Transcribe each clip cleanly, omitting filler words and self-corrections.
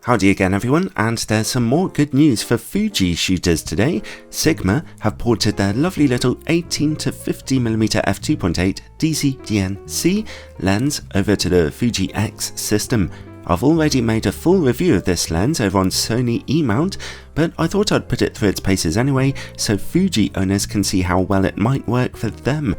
Howdy again everyone, and there's some more good news for Fuji shooters today. Sigma have ported their lovely little 18 to 50mm f2.8 DC-DNC lens over to the Fuji X system. I've already made a full review of this lens over on Sony E-mount, but I thought I'd put it through its paces anyway, so Fuji owners can see how well it might work for them.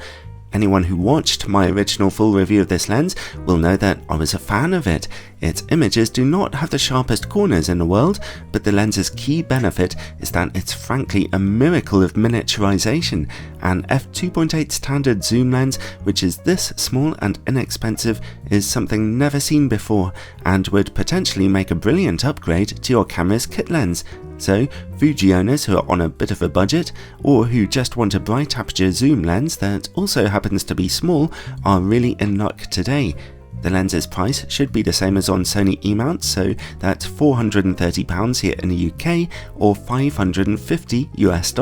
Anyone who watched my original full review of this lens will know that I was a fan of it. Its images do not have the sharpest corners in the world, but the lens's key benefit is that it's frankly a miracle of miniaturization. An f2.8 standard zoom lens, which is this small and inexpensive, is something never seen before, and would potentially make a brilliant upgrade to your camera's kit lens. So, Fuji owners who are on a bit of a budget, or who just want a bright aperture zoom lens that also happens to be small, are really in luck today. The lens's price should be the same as on Sony E-mount, so that's £430 here in the UK, or $550 US.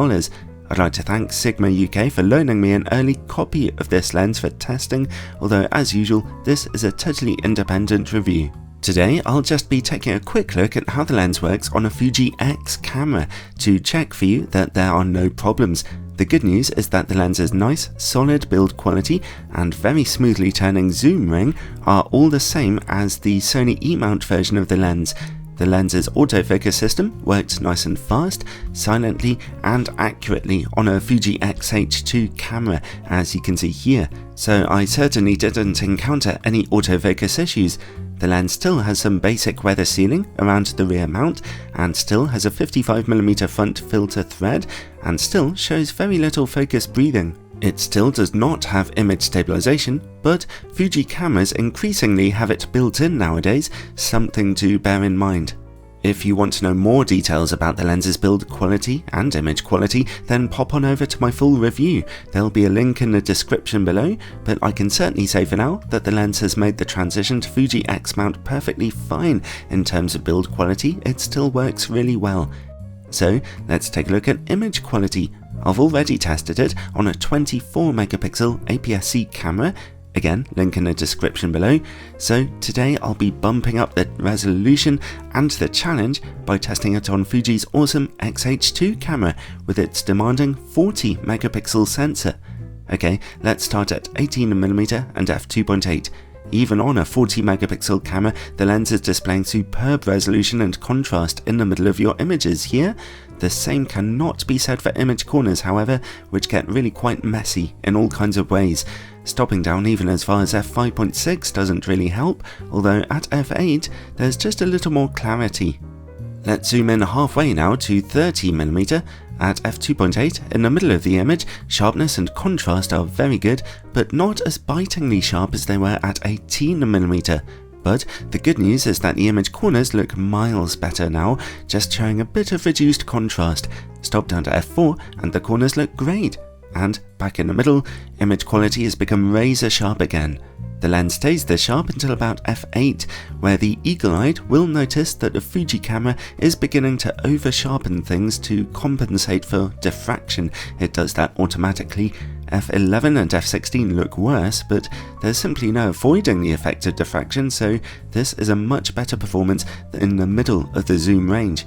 I'd like to thank Sigma UK for loaning me an early copy of this lens for testing, although as usual, this is a totally independent review. Today I'll just be taking a quick look at how the lens works on a Fuji X camera to check for you that there are no problems. The good news is that the lens's nice, solid build quality and very smoothly turning zoom ring are all the same as the Sony E-mount version of the lens. The lens's autofocus system worked nice and fast, silently and accurately on a Fuji X-H2 camera, as you can see here, so I certainly didn't encounter any autofocus issues. The lens still has some basic weather sealing around the rear mount, and still has a 55mm front filter thread, and still shows very little focus breathing. It still does not have image stabilization, but Fuji cameras increasingly have it built in nowadays, something to bear in mind. If you want to know more details about the lens's build quality and image quality, then pop on over to my full review. There'll be a link in the description below, but I can certainly say for now that the lens has made the transition to Fuji X mount perfectly fine. In terms of build quality, it still works really well. So let's take a look at image quality. I've already tested it on a 24MP aps-c camera. Again, link in the description below. So today I'll be bumping up the resolution and the challenge by testing it on Fuji's awesome X-H2 camera with its demanding 40MP sensor. Okay, let's start at 18mm and f2.8. Even on a 40MP camera, the lens is displaying superb resolution and contrast in the middle of your images here. The same cannot be said for image corners, however, which get really quite messy in all kinds of ways. Stopping down even as far as f5.6 doesn't really help, although at f8 there's just a little more clarity. Let's zoom in halfway now to 30mm. At f2.8, in the middle of the image, sharpness and contrast are very good, but not as bitingly sharp as they were at 18mm. But the good news is that the image corners look miles better now, just showing a bit of reduced contrast. Stop down to f4 and the corners look great. And back in the middle, image quality has become razor sharp again. The lens stays this sharp until about f8, where the eagle-eyed will notice that the Fuji camera is beginning to over-sharpen things to compensate for diffraction. It does that automatically. f11 and f16 look worse, but there's simply no avoiding the effect of diffraction, so this is a much better performance in the middle of the zoom range.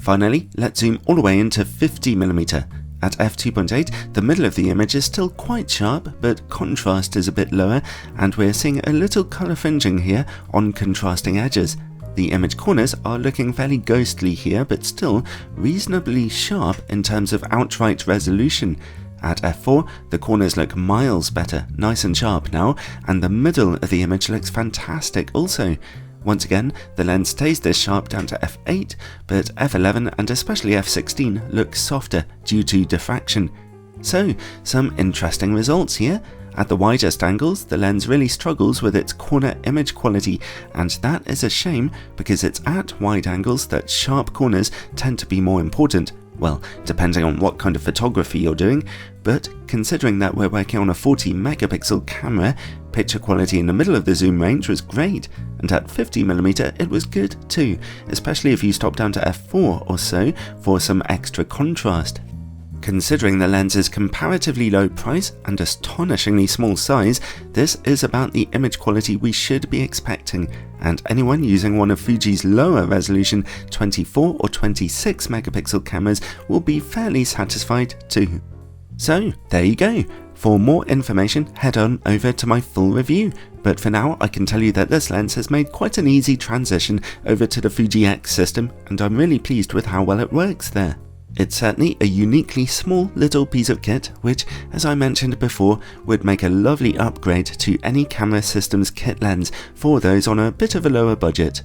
Finally, let's zoom all the way into 50mm. At f2.8, the middle of the image is still quite sharp, but contrast is a bit lower, and we're seeing a little colour fringing here on contrasting edges. The image corners are looking fairly ghostly here, but still reasonably sharp in terms of outright resolution. At f4, the corners look miles better, nice and sharp now, and the middle of the image looks fantastic also. Once again, the lens stays this sharp down to f8, but f11 and especially f16 look softer due to diffraction. So, some interesting results here. At the widest angles, the lens really struggles with its corner image quality, and that is a shame because it's at wide angles that sharp corners tend to be more important. Well, depending on what kind of photography you're doing, but considering that we're working on a 40MP camera, picture quality in the middle of the zoom range was great, and at 50mm it was good too, especially if you stop down to f4 or so for some extra contrast. Considering the lens's comparatively low price and astonishingly small size, this is about the image quality we should be expecting. and anyone using one of Fuji's lower resolution 24 or 26 megapixel cameras will be fairly satisfied too. So there you go. For more information, head on over to my full review, but for now I can tell you that this lens has made quite an easy transition over to the Fuji X system, and I'm really pleased with how well it works there. It's certainly a uniquely small little piece of kit which, as I mentioned before, would make a lovely upgrade to any camera system's kit lens for those on a bit of a lower budget.